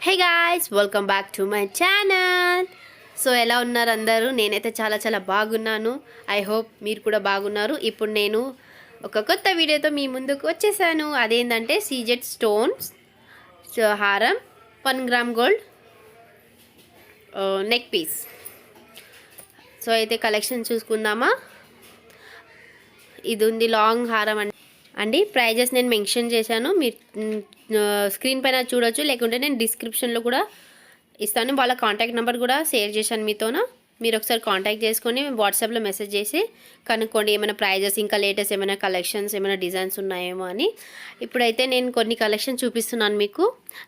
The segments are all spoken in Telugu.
Hey guys, welcome back to my channel. So ఎలా ఉన్నారు అందరూ? నేనైతే చాలా చాలా బాగున్నాను. ఐ హోప్ మీరు కూడా బాగున్నారు. ఇప్పుడు నేను ఒక కొత్త వీడియోతో మీ ముందుకు వచ్చేసాను. అదేంటంటే సీజెడ్ స్టోన్స్ హారం 1 gram gold neck piece. So అయితే కలెక్షన్ చూసుకుందామా. ఇది ఉంది లాంగ్ హారం అండి. ప్రైజెస్ నేను మెన్షన్ చేశాను, మీరు స్క్రీన్ పైన చూడొచ్చు, లేకుంటే నేను డిస్క్రిప్షన్లో కూడా ఇస్తాను. వాళ్ళ కాంటాక్ట్ నెంబర్ కూడా షేర్ చేశాను మీతోన. మీరు ఒకసారి కాంటాక్ట్ చేసుకొని వాట్సాప్లో మెసేజ్ చేసి కనుక్కోండి ఏమైనా ప్రైజెస్, ఇంకా లేటెస్ట్ ఏమైనా కలెక్షన్స్, ఏమైనా డిజైన్స్ ఉన్నాయేమో అని. ఇప్పుడైతే నేను కొన్ని కలెక్షన్ చూపిస్తున్నాను మీకు.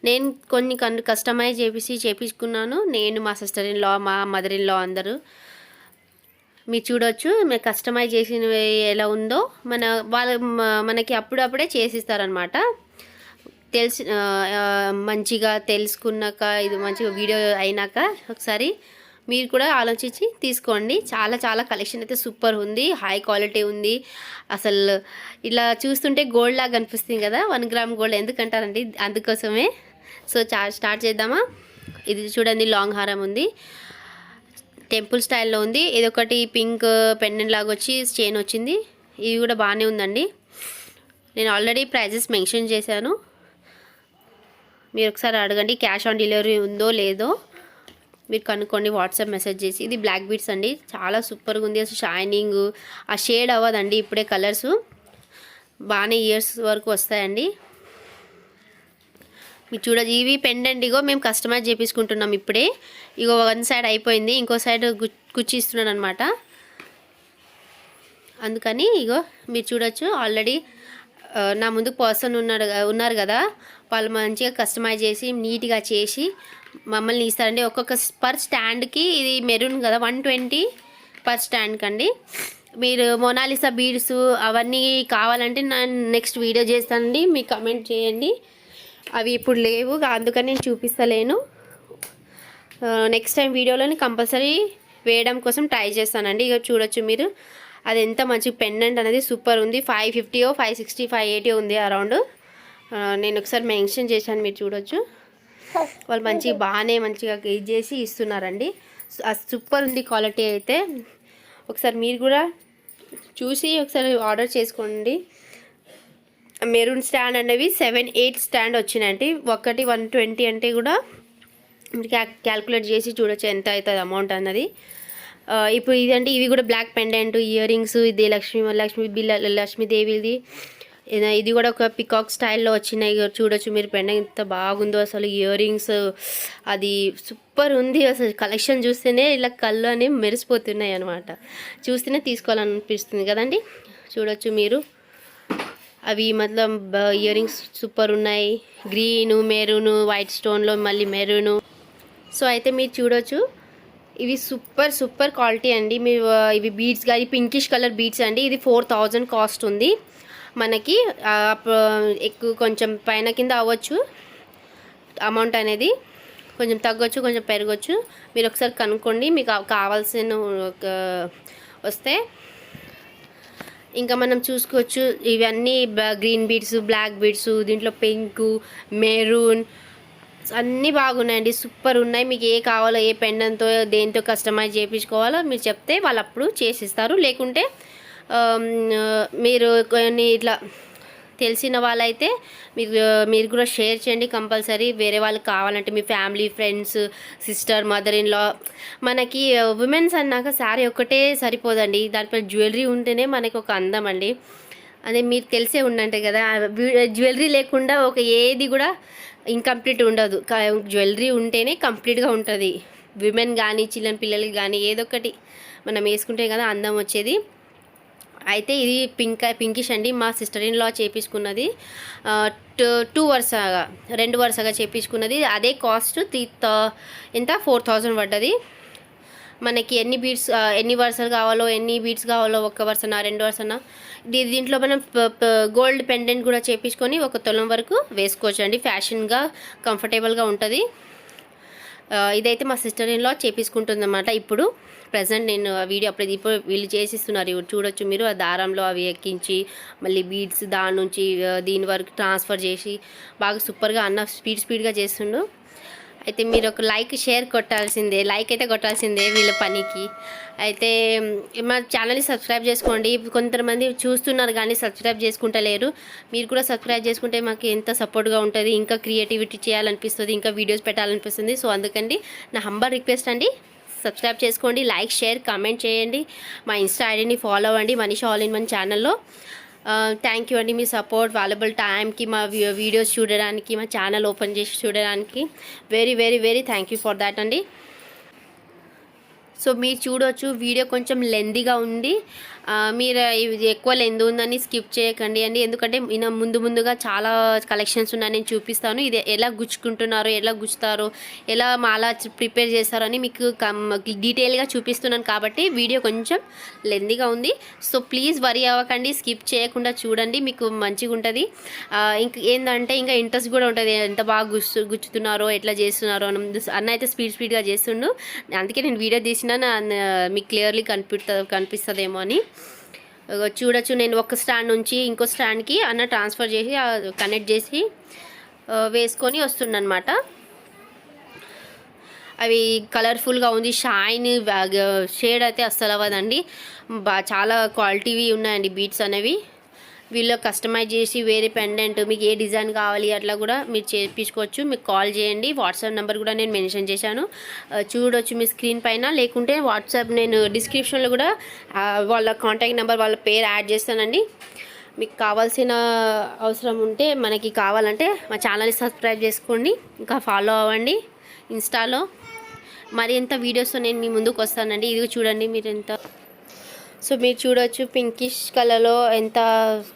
నేను కొన్ని కస్టమైజ్ చేపించుకున్నాను. నేను, మా సిస్టర్ ఇన్ లా, మా మదర్ ఇన్ లా అందరూ మీరు చూడొచ్చు. మీరు కస్టమైజ్ చేసినవి ఎలా ఉందో మనకి అప్పుడప్పుడే చేసిస్తారనమాట. మంచిగా తెలుసుకున్నాక, ఇది మంచిగా వీడియో అయినాక ఒకసారి మీరు కూడా ఆలోచించి తీసుకోండి. చాలా చాలా కలెక్షన్ అయితే సూపర్ ఉంది, హై క్వాలిటీ ఉంది. అసలు ఇలా చూస్తుంటే గోల్డ్ లాగా అనిపిస్తుంది కదా, 1 గ్రామ్ గోల్డ్ ఎందుకంటారండి, అందుకోసమే. సో స్టార్ట్ చేద్దామా. ఇది చూడండి, లాంగ్ హారం ఉంది, టెంపుల్ స్టైల్లో ఉంది. ఇదొకటి పింక్ పెండెంట్ లాగా వచ్చి చైన్ వచ్చింది. ఇది కూడా బాగానే ఉందండి. నేను ఆల్రెడీ ప్రైజెస్ మెన్షన్ చేశాను, మీరు ఒకసారి అడగండి. క్యాష్ ఆన్ డెలివరీ ఉందో లేదో మీరు కనుక్కోండి వాట్సాప్ మెసేజ్ చేసి. ఇది బ్లాక్ బీడ్స్ అండి, చాలా సూపర్గా ఉంది. అసలు షైనింగ్ ఆ షేడ్ అవ్వదండి ఇప్పుడే, కలర్స్ బాగానే ఇయర్స్ వరకు వస్తాయండి. మీరు చూడదు, ఇవి పెండెంట్ ఇగో మేము కస్టమైజ్ చేపించుకుంటున్నాం ఇప్పుడే. ఇగో 1 సైడ్ అయిపోయింది, ఇంకో సైడ్ కుచ్చిస్తున్నాను అనమాట. అందుకని ఇగో మీరు చూడొచ్చు. ఆల్రెడీ నా ముందు పర్సన్ ఉన్నారు కదా, వాళ్ళు మంచిగా కస్టమైజ్ చేసి నీట్గా చేసి మమ్మల్ని ఇస్తారండి. ఒక్కొక్క పర్ స్టాండ్కి, ఇది మెరూన్ కదా, 120 పర్ స్టాండ్కి అండి. మీరు మొనాలిసా బీడ్స్ అవన్నీ కావాలంటే నేను నెక్స్ట్ వీడియో చేస్తానండి, మీకు కమెంట్ చేయండి. అవి ఇప్పుడు లేవు, అందుకని నేను చూపిస్తలేను. నెక్స్ట్ టైం వీడియోలోని కంపల్సరీ వేయడం కోసం ట్రై చేస్తానండి. ఇక చూడొచ్చు మీరు, అది ఎంత మంచి పెండెంట్ అనేది సూపర్ ఉంది. 550, 560, 580 ఉంది అరౌండ్. నేను ఒకసారి మెన్షన్ చేశాను, మీరు చూడొచ్చు. వాళ్ళు మంచిగా ఇది చేసి ఇస్తున్నారండి. సూపర్ ఉంది క్వాలిటీ అయితే. ఒకసారి మీరు కూడా చూసి ఒకసారి ఆర్డర్ చేసుకోండి. మెరూన్ స్టాండ్ అనేవి 7-8 స్టాండ్ వచ్చినాయండి. ఒకటి 120 అంటే కూడా మీరు క్యాల్కులేట్ చేసి చూడొచ్చు ఎంత అవుతుంది అమౌంట్ అన్నది. ఇప్పుడు ఇదండి, ఇవి కూడా బ్లాక్ పెండెంట్ ఇయర్ రింగ్స్. ఇది లక్ష్మీదేవిది. ఇది కూడా ఒక పికాక్ స్టైల్లో వచ్చినాయి, చూడొచ్చు మీరు. పెండెంట్ ఎంత బాగుందో అసలు, ఇయర్ రింగ్స్ అది సూపర్ ఉంది. అసలు కలెక్షన్ చూస్తేనే ఇలా కళ్ళు అని మెరిసిపోతున్నాయి అనమాట. చూస్తేనే తీసుకోవాలనిపిస్తుంది కదండి. చూడొచ్చు మీరు, అవి ఇయర్ రింగ్స్ సూపర్ ఉన్నాయి. గ్రీను, మెరూను, వైట్ స్టోన్లో మళ్ళీ మెరూను. సో అయితే మీరు చూడొచ్చు, ఇవి సూపర్ క్వాలిటీ అండి. మీరు ఇవి బీడ్స్ కానీ పింకిష్ కలర్ బీడ్స్ అండి. ఇది 4000 కాస్ట్ ఉంది మనకి. ఎక్కువ కొంచెం పైన కింద అవ్వచ్చు అమౌంట్ అనేది, కొంచెం తగ్గొచ్చు, కొంచెం పెరగచ్చు. మీరు ఒకసారి కనుక్కోండి మీకు కావాల్సిన వస్తే. ఇంకా మనం చూసుకోవచ్చు, ఇవన్నీ గ్రీన్ బీడ్స్, బ్లాక్ బీడ్స్, దీంట్లో పింక్, మెరూన్ అన్నీ బాగున్నాయండి, సూపర్ ఉన్నాయి. మీకు ఏ కావాలో, ఏ పెండెంట్తో దేంతో కస్టమైజ్ చేయించుకోవాలో మీరు చెప్తే వాళ్ళు అప్పుడు చేసిస్తారు. లేకుంటే మీరు కొన్ని ఇట్లా తెలిసిన వాళ్ళైతే మీరు కూడా షేర్ చేయండి కంపల్సరీ. వేరే వాళ్ళకి కావాలంటే మీ family, friends, sister, mother in law. మనకి ఉమెన్స్ అన్నాక శారీ ఒక్కటే సరిపోదండి, దానిపై జ్యువెలరీ ఉంటేనే మనకి ఒక అందం అండి. అదే మీరు తెలిసే ఉండంటే కదా, జ్యువెలరీ లేకుండా ఒక ఏది కూడా ఇన్కంప్లీట్ ఉండదు. జ్యువెలరీ ఉంటేనే కంప్లీట్గా ఉంటుంది. విమెన్ కానీ చిన్న పిల్లలకి కానీ ఏదో ఒకటి మనం వేసుకుంటే కదా అందం వచ్చేది. అయితే ఇది పింకిష్ అండి, మా సిస్టర్ ఇన్ లా చేపించుకున్నది. 2 వరుసగా చేపించుకున్నది. అదే కాస్ట్ ఎంత 4000 పడ్డది. మనకి ఎన్ని వరుసలు కావాలో, ఎన్ని బీడ్స్ కావాలో, 1 వరుసనా 2 వరుసనా, దీంట్లో మనం గోల్డ్ పెండెంట్ కూడా చేపించుకొని 1 తులం వరకు వేసుకోవచ్చు అండి. ఫ్యాషన్గా, కంఫర్టబుల్గా ఉంటుంది. ఇదైతే మా సిస్టర్ ఇన్ లా చేపించుకుంటుంది అన్నమాట. ఇప్పుడు ప్రజెంట్ నేను వీడియో ఇప్పుడు వీళ్ళు చేసిస్తున్నారు, చూడొచ్చు మీరు. ఆ దారంలో అవి ఎక్కించి మళ్ళీ బీడ్స్ దాని నుంచి దీని వరకు ట్రాన్స్ఫర్ చేసి బాగా సూపర్గా అన్న స్పీడ్గా చేస్తుండు. అయితే మీరు ఒక లైక్ షేర్ కొట్టాల్సిందే, లైక్ అయితే కొట్టాల్సిందే వీళ్ళ పనికి. అయితే మా ఛానల్ని సబ్స్క్రైబ్ చేసుకోండి. కొంతమంది చూస్తున్నారు కానీ సబ్స్క్రైబ్ చేసుకుంటలేరు. మీరు కూడా సబ్స్క్రైబ్ చేసుకుంటే మాకు ఎంత సపోర్ట్గా ఉంటుంది, ఇంకా క్రియేటివిటీ చేయాలనిపిస్తుంది, ఇంకా వీడియోస్ పెట్టాలనిపిస్తుంది. సో అందుకండి నా హంబల్ రిక్వెస్ట్ అండి, సబ్స్క్రైబ్ చేసుకోండి, లైక్ షేర్ కామెంట్ చేయండి. మా ఇన్స్టా ఐడిని ఫాలో అవ్వండి, మనీషా ఆల్ ఇన్ వన్ ఛానల్లో. థ్యాంక్ యూ అండి మీ సపోర్ట్, వాల్యుబుల్ టైంకి మా వీడియోస్ చూడడానికి, మా ఛానల్ ఓపెన్ చేసి చూడడానికి very very very thank you for that అండి. సో మీరు చూడవచ్చు వీడియో కొంచెం లెందీగా ఉంది, మీరు ఇది ఎక్కువ లెంత్ ఉందని స్కిప్ చేయకండి అండి. ఎందుకంటే నేను ముందుగా చాలా కలెక్షన్స్ ఉన్నాయి, నేను చూపిస్తాను. ఇది ఎలా గుచ్చుకుంటున్నారో, ఎలా గుచ్చుతారో, ఎలా మాలా ప్రిపేర్ చేస్తారో అని మీకు డీటెయిల్గా చూపిస్తున్నాను. కాబట్టి వీడియో కొంచెం లెందీగా ఉంది. సో ప్లీజ్ వరీ అవ్వకండి, స్కిప్ చేయకుండా చూడండి, మీకు మంచిగా ఉంటుంది. ఇంక ఏంటంటే ఇంకా ఇంట్రెస్ట్ కూడా ఉంటుంది, ఎంత బాగా గుచ్చుతున్నారో, ఎట్లా చేస్తున్నారో. అన్న అయితే స్పీడ్గా చేస్తుండు, అందుకే నేను వీడియో తీసిన మీకు క్లియర్లీ కనిపిస్తుందేమో అని. చూడొచ్చు, నేను ఒక స్టాండ్ నుంచి ఇంకో స్టాండ్కి అన్న ట్రాన్స్ఫర్ చేసి కనెక్ట్ చేసి వేసుకొని వస్తుండనమాట. అవి కలర్ఫుల్గా ఉంది, షైన్ షేడ్ అయితే అస్సలు అవ్వదండి. చాలా క్వాలిటీవి ఉన్నాయండి బీట్స్ అనేవి. వీళ్ళు కస్టమైజ్ చేసి వేరే పెండెంట్ మీకు ఏ డిజైన్ కావాలి అట్లా కూడా మీరు చేయించుకోవచ్చు. మీకు కాల్ చేయండి, వాట్సాప్ నెంబర్ కూడా నేను మెన్షన్ చేశాను, చూడొచ్చు మీ స్క్రీన్ పైన. లేకుంటే వాట్సాప్ నేను డిస్క్రిప్షన్లో కూడా వాళ్ళ కాంటాక్ట్ నెంబర్, వాళ్ళ పేరు యాడ్ చేస్తానండి. మీకు కావాల్సిన అవసరం ఉంటే, మనకి కావాలంటే మా ఛానల్ని సబ్స్క్రైబ్ చేసుకోండి, ఇంకా ఫాలో అవ్వండి ఇన్స్టాలో. మరి ఎంత వీడియోస్తో నేను మీ ముందుకు వస్తానండి. ఇది చూడండి మీరు ఎంత. సో మీరు చూడొచ్చు పింకిష్ కలర్లో ఎంత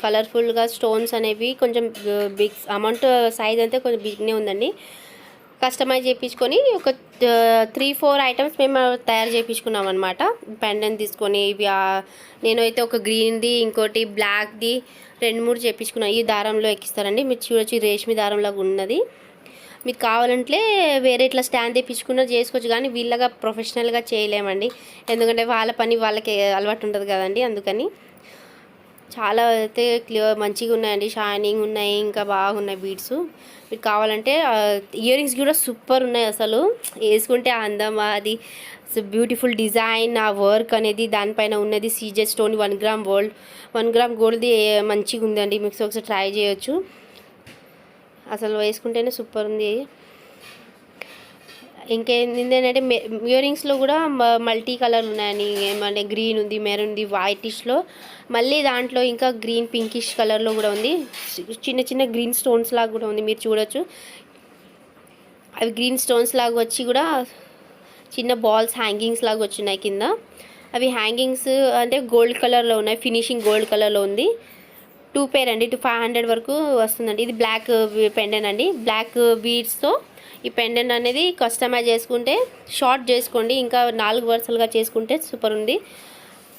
కలర్ఫుల్గా స్టోన్స్ అనేవి, కొంచెం బిగ్ అమౌంట్ సైజ్ అయితే కొంచెం బిగ్నే ఉందండి. కస్టమైజ్ చేయించుకొని ఒక 3-4 ఐటమ్స్ మేము తయారు చేయించుకున్నాం అనమాట. పెండెంట్ తీసుకొని ఇవి నేనైతే ఒక గ్రీన్ది, ఇంకోటి బ్లాక్ది 2-3 చేయించుకున్నాను. ఈ దారంలో ఎక్కిస్తారండి. మీరు చూడొచ్చు రేష్మి దారంలాగా ఉన్నది. మీకు కావాలంటే వేరే ఇట్లా స్టాండ్ తెప్పించుకున్నా చేసుకోవచ్చు, కానీ వీళ్ళగా ప్రొఫెషనల్గా చేయలేమండి. ఎందుకంటే వాళ్ళ పని వాళ్ళకి అలవాటు ఉంటుంది కదండి. అందుకని చాలా అయితే క్లియర్ మంచిగా ఉన్నాయండి, షైనింగ్ ఉన్నాయి, ఇంకా బాగున్నాయి బీడ్స్. మీకు కావాలంటే ఇయర్ రింగ్స్ కూడా సూపర్ ఉన్నాయి అసలు. వేసుకుంటే అందం, అది బ్యూటిఫుల్ డిజైన్, ఆ వర్క్ అనేది దానిపైన ఉన్నది. సీజెడ్ స్టోన్ 1 గ్రామ్ గోల్డ్ది మంచిగా ఉందండి. మీకు ఒకసారి ట్రై చేయొచ్చు, అసలు వేసుకుంటేనే సూపర్ ఉంది. ఇంకేంటంటే ఇయర్ రింగ్స్లో కూడా మల్టీ కలర్ ఉన్నాయని, ఏమంటే గ్రీన్ ఉంది, మెరూన్ ఉంది, వైటిష్లో, మళ్ళీ దాంట్లో ఇంకా గ్రీన్ పింకిష్ కలర్లో కూడా ఉంది. చిన్న చిన్న గ్రీన్ స్టోన్స్ లాగా కూడా ఉంది, మీరు చూడొచ్చు. అవి గ్రీన్ స్టోన్స్ లాగా వచ్చి కూడా చిన్న బాల్స్ హ్యాంగింగ్స్ లాగా వచ్చినాయి కింద. అవి హ్యాంగింగ్స్ అంటే గోల్డ్ కలర్లో ఉన్నాయి, ఫినిషింగ్ గోల్డ్ కలర్లో ఉంది. 2 పేర్ అండి, 500 వరకు వస్తుందండి. ఇది బ్లాక్ పెండెంట్ అండి, బ్లాక్ బీడ్స్తో ఈ పెండెంట్ అనేది కస్టమైజ్ చేసుకుంటే షార్ట్ చేసుకోండి, ఇంకా 4 వరుసలుగా చేసుకుంటే సూపర్ ఉంది.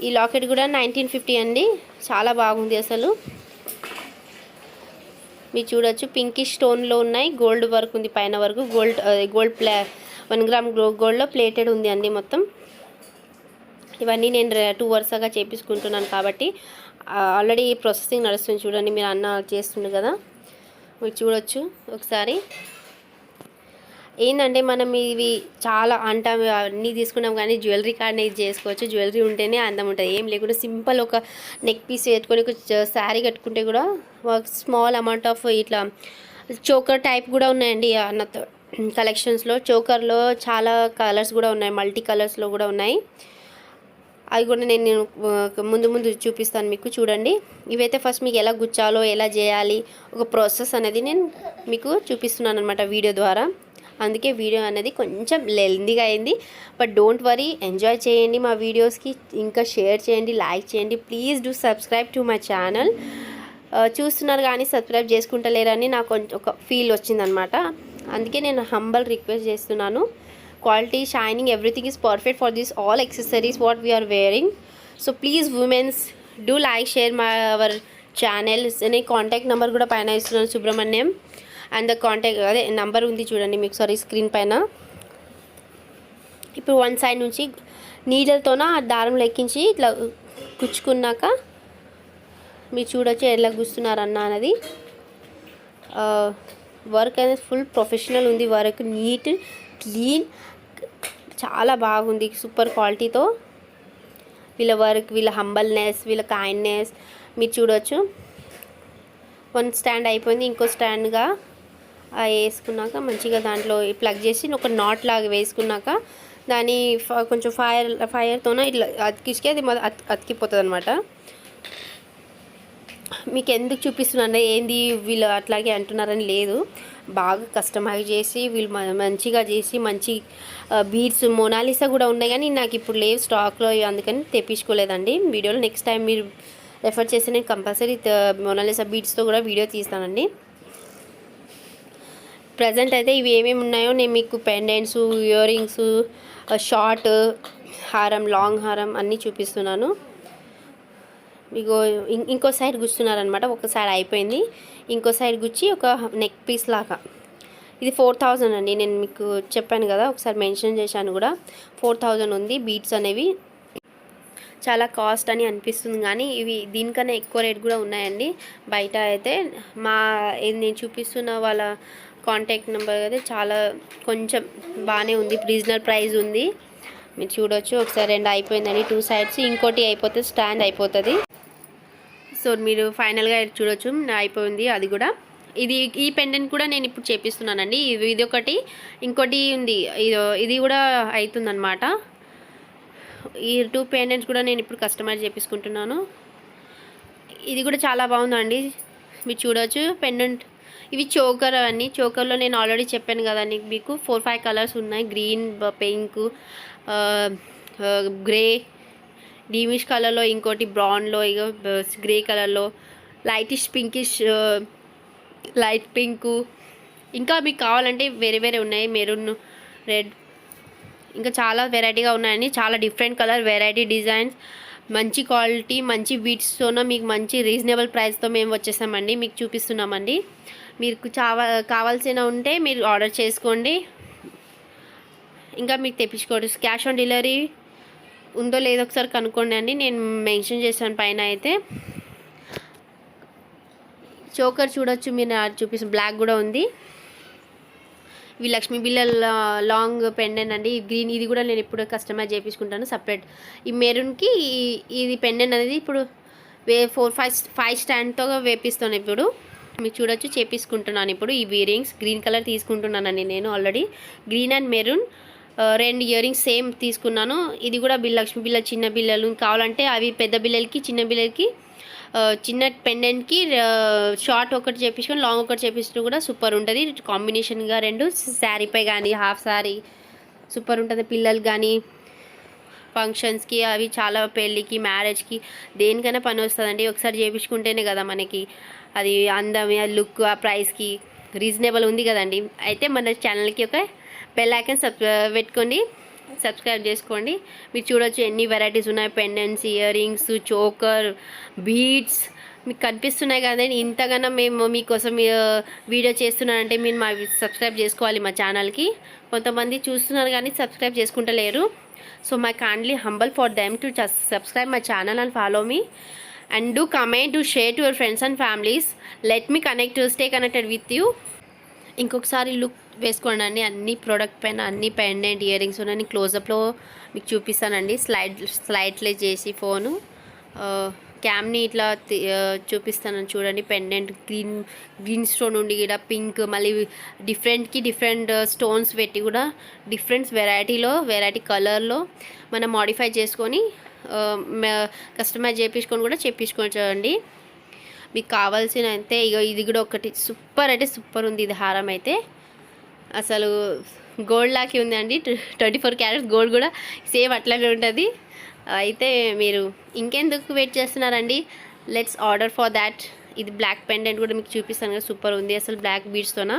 ఈ లాకెట్ కూడా 1950 అండి, చాలా బాగుంది అసలు. మీరు చూడొచ్చు పింకిష్ స్టోన్లో ఉన్నాయి, గోల్డ్ వర్క్ ఉంది పైన వరకు. గోల్డ్ 1 గ్రామ్ గోల్డ్లో ప్లేటెడ్ ఉంది అండి మొత్తం. ఇవన్నీ నేను 2 వరుసగా చేపించుకుంటున్నాను కాబట్టి ఆల్రెడీ ప్రాసెసింగ్ నడుస్తుంది. చూడండి, మీరు అన్న చేస్తుండే కదా, మీరు చూడొచ్చు ఒకసారి. ఏంటంటే మనం ఇవి చాలా అంటాం, అన్నీ తీసుకున్నాం కానీ జ్యువెలరీ కార్డ్ ఇది చేసుకోవచ్చు. జ్యువెలరీ ఉంటేనే అందం ఉంటుంది, ఏం లేకుండా సింపుల్ ఒక నెక్ పీస్ పెట్టుకొని శారీ కట్టుకుంటే కూడా స్మాల్ అమౌంట్ ఆఫ్ ఇట్లా చోకర్ టైప్ కూడా ఉన్నాయండి అన్న కలెక్షన్స్లో. చోకర్లో చాలా కలర్స్ కూడా ఉన్నాయి, మల్టీ కలర్స్లో కూడా ఉన్నాయి. అవి కూడా నేను ముందు చూపిస్తాను మీకు. చూడండి, ఇవైతే ఫస్ట్ మీకు ఎలా గుచ్చాలో, ఎలా చేయాలి, ఒక ప్రాసెస్ అనేది నేను మీకు చూపిస్తున్నాను అనమాట వీడియో ద్వారా. అందుకే వీడియో అనేది కొంచెం లెందీగా అయింది, బట్ డోంట్ వరీ, ఎంజాయ్ చేయండి మా వీడియోస్కి, ఇంకా షేర్ చేయండి, లైక్ చేయండి. Please do subscribe to my channel. చూస్తున్నారు కానీ సబ్స్క్రైబ్ చేసుకుంటలేరని నాకు ఒక ఫీల్ వచ్చిందనమాట. అందుకే నేను హంబల్ రిక్వెస్ట్ చేస్తున్నాను. Quality, shining, everything is perfect for this all accessories what we are wearing. So please women's do like, share our channel. నేను కాంటాక్ట్ నెంబర్ కూడా పైన ఇస్తున్నాను, సుబ్రహ్మణ్యం. అండ్ ద కాంటాక్ట్ అదే నెంబర్ ఉంది చూడండి మీకు, సారీ స్క్రీన్ పైన. ఇప్పుడు 1 సైడ్ నుంచి నీడలతోన దారం ఎక్కించి ఇట్లా కుచ్చుకున్నాక మీరు చూడొచ్చు ఎలా గుస్తున్నారన్న అనేది. వర్క్ అనేది ఫుల్ ప్రొఫెషనల్ ఉంది, వర్క్ నీట్ క్లీన్, చాలా బాగుంది, సూపర్ క్వాలిటీతో. వీళ్ళ వర్క్, వీళ్ళ హంబల్నెస్, వీళ్ళ కైండ్నెస్ మీరు చూడవచ్చు. వన్ స్టాండ్ అయిపోయింది, ఇంకో స్టాండ్గా వేసుకున్నాక మంచిగా దాంట్లో ప్లగ్ చేసి ఒక నాట్ లాగా వేసుకున్నాక దాన్ని కొంచెం ఫైర్తోన ఇట్లా అతికిస్తే అది అతికిపోతుంది అనమాట. మీకు ఎందుకు చూపిస్తున్నాను ఏంది వీళ్ళు అట్లాగే అంటున్నారని లేదు, బాగా కస్టమైజ్ చేసి వీళ్ళు మంచిగా చేసి మంచి బీడ్స్ మోనాలిసా కూడా ఉన్నాయి కానీ నాకు ఇప్పుడు లేవు స్టాక్లో, అందుకని తెప్పించుకోలేదండి. వీడియోలో నెక్స్ట్ టైం మీరు రెఫర్ చేసి నేను కంపల్సరీ మోనాలిసా బీడ్స్తో కూడా వీడియో తీస్తానండి. ప్రజెంట్ అయితే ఇవి ఏమేమి ఉన్నాయో నేను మీకు పెండెంట్స్, ఇయర్ రింగ్స్, షార్ట్ హారం, లాంగ్ హారం అన్నీ చూపిస్తున్నాను. మీకు ఇంకో సైడ్ గుచ్చుతున్నారనమాట. ఒక సైడ్ అయిపోయింది, ఇంకో సైడ్ గుచ్చి ఒక నెక్ పీస్ లాగా. ఇది 4000 అండి, నేను మీకు చెప్పాను కదా, ఒకసారి మెన్షన్ చేశాను కూడా. 4000 ఉంది. బీట్స్ అనేవి చాలా కాస్ట్ అని అనిపిస్తుంది కానీ ఇవి దీనికన్నా ఎక్కువ రేట్ కూడా ఉన్నాయండి బయట అయితే. నేను చూపిస్తున్న వాళ్ళ కాంటాక్ట్ నెంబర్ అయితే చాలా కొంచెం బాగానే ఉంది, రీజనల్ ప్రైస్ ఉంది. మీరు చూడవచ్చు. ఒకసారి 2 అయిపోయిందండి, 2 సైడ్స్, ఇంకోటి అయిపోతే స్టాండ్ అయిపోతుంది. సో మీరు ఫైనల్గా చూడొచ్చు అయిపోయింది అది కూడా. ఈ పెండెంట్ కూడా నేను ఇప్పుడు చేపిస్తున్నానండి. ఇది ఒకటి, ఇంకోటి ఉంది, ఇది కూడా అవుతుందన్నమాట. ఈ 2 పెండెంట్స్ కూడా నేను ఇప్పుడు కస్టమైజ్ చేపించుకుంటున్నాను. ఇది కూడా చాలా బాగుందండి, మీరు చూడవచ్చు. పెండెంట్ ఇవి చోకర్ అన్ని. చోకర్లో నేను ఆల్రెడీ చెప్పాను కదా మీకు 4-5 కలర్స్ ఉన్నాయి. గ్రీన్, పింక్, గ్రే, డీమిష్ కలర్లో, ఇంకోటి బ్రౌన్లో, ఇక గ్రే కలర్లో, లైటిష్ పింకిష్, లైట్ పింకు, ఇంకా మీకు కావాలంటే వేరే వేరే ఉన్నాయి. మెరూన్, రెడ్, ఇంకా చాలా వెరైటీగా ఉన్నాయండి. చాలా డిఫరెంట్ కలర్, వెరైటీ డిజైన్స్, మంచి క్వాలిటీ, మంచి బీట్స్తోనో మీకు మంచి రీజనబుల్ ప్రైస్తో మేము వచ్చేసామండి, మీకు చూపిస్తున్నామండి. మీకు కావాల్సిన ఉంటే మీరు ఆర్డర్ చేసుకోండి, ఇంకా మీకు తెప్పించుకోవచ్చు. క్యాష్ ఆన్ డెలివరీ ఉందో లేదో ఒకసారి కనుక్కోండి అండి, నేను మెన్షన్ చేశాను పైన. అయితే చోకర్ చూడొచ్చు మీరు, చూపిస్తాను. బ్లాక్ కూడా ఉంది. ఇవి లక్ష్మీ బిళ్ళ లాంగ్ పెండెంట్ అండి. గ్రీన్, ఇది కూడా నేను ఇప్పుడు కస్టమైజ్ చేయించుకుంటాను సపరేట్. ఈ మెరూన్కి ఇది పెండెంట్ అనేది ఇప్పుడు 4-5 స్టాండ్తో వేపిస్తాను ఇప్పుడు. మీరు చూడొచ్చు, చేపించుకుంటున్నాను ఇప్పుడు. ఈ ఇయర్ రింగ్స్ గ్రీన్ కలర్ తీసుకుంటున్నానండి నేను already. Green and maroon 2 ear rings same తీసుకున్నాను. ఇది కూడా లక్ష్మీ బిళ్ళ చిన్న బిళ్ళలు కావాలంటే అవి పెద్ద బిళ్ళలకి, చిన్న బిళ్ళలకి, చిన్న పెండెంట్కి షార్ట్ ఒకటి చేపించుకొని లాంగ్ ఒకటి చేపించడం కూడా సూపర్ ఉంటుంది. కాంబినేషన్గా 2 శారీపై కానీ హాఫ్ శారీ సూపర్ ఉంటుంది. పిల్లలు కానీ ఫంక్షన్స్కి అవి చాలా, పెళ్ళికి, మ్యారేజ్కి దేనికైనా పని వస్తుందండి. ఒకసారి చేయించుకుంటేనే కదా మనకి అది అందం, లుక్, ఆ ప్రైస్కి రీజనబుల్ ఉంది కదండి. అయితే మన ఛానల్కి ఒక బెల్ ఐకాన్ పెట్టుకోండి, సబ్స్క్రైబ్ చేసుకోండి. మీరు చూడొచ్చు ఎన్ని వెరైటీస్ ఉన్నాయి. Pendants, ear rings, choker, beads మీకు కనిపిస్తున్నాయి కదండి. ఇంతగానో మేము మీకోసం వీడియో చేస్తున్నానంటే మీరు మా సబ్స్క్రైబ్ చేసుకోవాలి మా ఛానల్కి. కొంతమంది చూస్తున్నారు కానీ సబ్స్క్రైబ్ చేసుకుంటలేరు. So my kindly humble for them to subscribe my channel and follow me and do comment, do share to your friends and families. Let me stay connected with you. ఇంకొకసారి లుక్ వేసుకోండి. అన్ని ప్రోడక్ట్ పైన అన్ని పెండెంట్, ఇయర్ రింగ్స్ ఉన్నాయి. క్లోజప్లో మీకు చూపిస్తానండి. స్లైడ్లే చేసి ఫోను క్యామ్ని ఇట్లా చూపిస్తాను చూడండి. పెండెంట్ గ్రీన్ స్టోన్ ఉండి కూడా పింక్, మళ్ళీ డిఫరెంట్ స్టోన్స్ పెట్టి కూడా డిఫరెంట్ వెరైటీ కలర్లో మనం మాడిఫై చేసుకొని కస్టమైజ్ చేయించుకొని కూడా చేయించుకోవచ్చు అండి. మీకు కావాల్సిన అయితే ఇది కూడా ఒకటి సూపర్ అంటే సూపర్ ఉంది. ఇది హారం అయితే అసలు గోల్డ్ లాకి ఉందండి. 24 క్యారెట్స్ గోల్డ్ కూడా సేమ్ అట్లాగే ఉంటుంది. అయితే మీరు ఇంకెందుకు వెయిట్ చేస్తున్నారండి, లెట్స్ ఆర్డర్ ఫర్ దాట్. ఇది బ్లాక్ పెండెంట్ కూడా మీకు చూపిస్తాను కదా, సూపర్ ఉంది అసలు. బ్లాక్ బీడ్స్తోన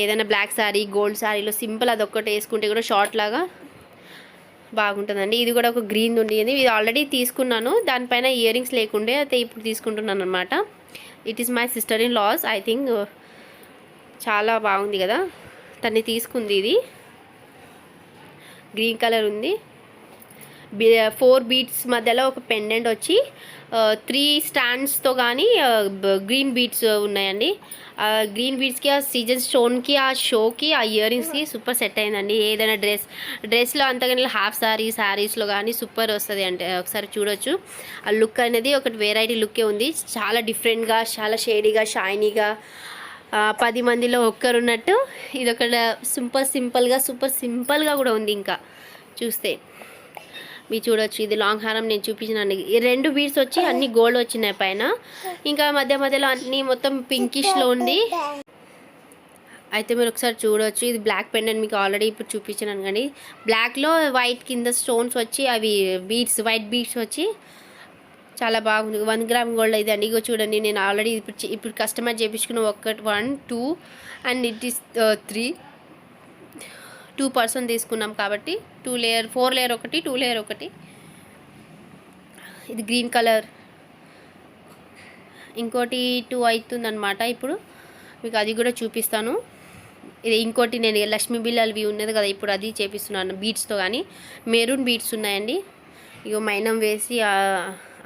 ఏదైనా బ్లాక్ శారీ, గోల్డ్ శారీలో సింపుల్ అదొక్కటి వేసుకుంటే కూడా షార్ట్ లాగా బాగుంటుందండి. ఇది కూడా ఒక గ్రీన్ ఉండేది, ఇది ఆల్రెడీ తీసుకున్నాను. దానిపైన ఇయర్ రింగ్స్ లేకుండే, అయితే ఇప్పుడు తీసుకుంటున్నాను అనమాట. It is my sister in law. I think చాలా బాగుంది కదా, తన్ని తీసుకుంది. ఇది గ్రీన్ కలర్ ఉంది. 4 బీట్స్ మధ్యలో ఒక పెండెంట్ వచ్చి 3 స్టాండ్స్తో కానీ గ్రీన్ బీట్స్ ఉన్నాయండి. గ్రీన్ బీట్స్కి ఆ సీజన్ స్టోన్కి ఆ షోకి ఆ ఇయర్ రింగ్స్కి సూపర్ సెట్ అయిందండి. ఏదైనా డ్రెస్లో అంతగాని హాఫ్ శారీస్లో కానీ సూపర్ వస్తుంది అంటే ఒకసారి చూడొచ్చు. ఆ లుక్ అనేది ఒకటి వెరైటీ లుక్కే ఉంది. చాలా డిఫరెంట్గా, చాలా షేడీగా, షైనీగా, 10 మందిలో ఒక్కరున్నట్టు ఇది ఒక సూపర్ సింపుల్గా కూడా ఉంది. ఇంకా చూస్తే మీరు చూడొచ్చు, ఇది లాంగ్ హారం నేను చూపించినాను. ఈ 2 బీడ్స్ వచ్చి అన్ని గోల్డ్ వచ్చినాయి పైన, ఇంకా మధ్యలో అన్ని మొత్తం పింకిష్లో ఉంది. అయితే మీరు ఒకసారి చూడవచ్చు, ఇది బ్లాక్ పెండెంట్ మీకు ఆల్రెడీ ఇప్పుడు చూపించినాను. కానీ బ్లాక్లో వైట్ కింద స్టోన్స్ వచ్చి అవి వైట్ బీడ్స్ వచ్చి చాలా బాగుంది. 1 గ్రామ్ గోల్డ్ అయితే అండి. ఇగో చూడండి, నేను ఆల్రెడీ ఇప్పుడు కస్టమైజ్ చేయించుకున్న 1, 2 అండ్ ఇట్ ఈస్ 3 2% తీసుకున్నాం కాబట్టి 2 లేయర్ 4 లేయర్ ఒకటి, 2 లేయర్ ఒకటి. ఇది గ్రీన్ కలర్, ఇంకోటి 2 అవుతుంది అనమాట. ఇప్పుడు మీకు అది కూడా చూపిస్తాను. ఇది ఇంకోటి నేను లక్ష్మీ బిళ్ళవి ఉన్నది కదా, ఇప్పుడు అది చేపిస్తున్నాను బీడ్స్తో. కానీ మెరూన్ బీడ్స్ ఉన్నాయండి. ఇగో మైనం వేసి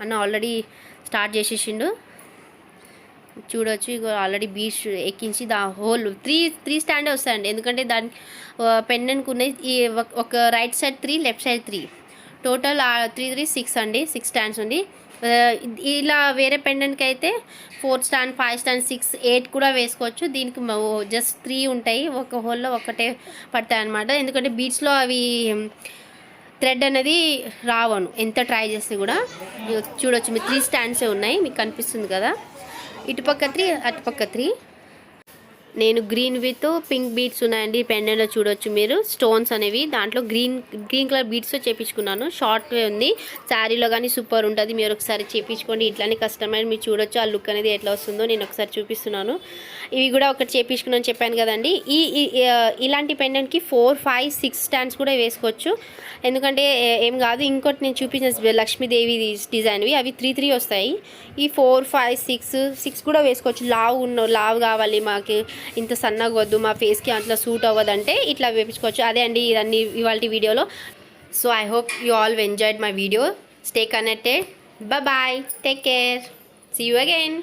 అన్న ఆల్రెడీ స్టార్ట్ చేసేసిండు. చూడొచ్చు, ఇగో ఆల్రెడీ బీడ్స్ ఎక్కించి హోల్ 3 స్టాండే వస్తాయండి. ఎందుకంటే దాని పెండెంట్కి ఉన్నాయి ఈ ఒక right side 3, left side 3, total 3 6 అండి. 6 స్టాండ్స్ ఉంది. ఇలా వేరే పెండెంట్కి అయితే 4 స్టాండ్, 5 స్టాండ్, 6, 8 కూడా వేసుకోవచ్చు. దీనికి జస్ట్ 3 ఉంటాయి. ఒక హోల్లో ఒకటే పడతాయి అన్నమాట. ఎందుకంటే బీడ్స్లో అవి థ్రెడ్ అనేది రావను ఎంత ట్రై చేస్తే కూడా. చూడొచ్చు, మీరు 3 స్టాండ్సే ఉన్నాయి, మీకు కనిపిస్తుంది కదా. ఇటుపక్క 3, అటుపక్క 3. నేను గ్రీన్ విత్ పింక్ బీడ్స్ ఉన్నాయండి పెండెంట్లో. చూడొచ్చు మీరు స్టోన్స్ అనేవి దాంట్లో గ్రీన్ కలర్ బీడ్స్తో చేపించుకున్నాను. షార్ట్ ఉంది, శారీలో కానీ సూపర్ ఉంటుంది. మీరు ఒకసారి చేపించుకోండి. ఇట్లానే కస్టమైజ్ మీరు చూడొచ్చు ఆ లుక్ అనేది ఎట్లా వస్తుందో. నేను ఒకసారి చూపిస్తున్నాను. ఇవి కూడా ఒకటి చేపించుకున్నాను చెప్పాను కదండి. ఇలాంటి పెండెంట్కి 4, 5, 6 స్టాండ్స్ కూడా వేసుకోవచ్చు. ఎందుకంటే ఏం కాదు. ఇంకోటి నేను చూపించిన లక్ష్మీదేవి డిజైన్వి అవి 3 వస్తాయి. ఈ 4, 5, 6 కూడా వేసుకోవచ్చు. లావు కావాలి మాకు, ఇంత సన్నగా వద్దు, మా ఫేస్కి అంతలో సూట్ అవ్వదంటే ఇట్లా వేపించుకోవచ్చు. అదే అండి ఇదన్నీ ఇవాళ వీడియోలో. So I hope you all enjoyed my video. Stay connected. Bye, take care, see you again.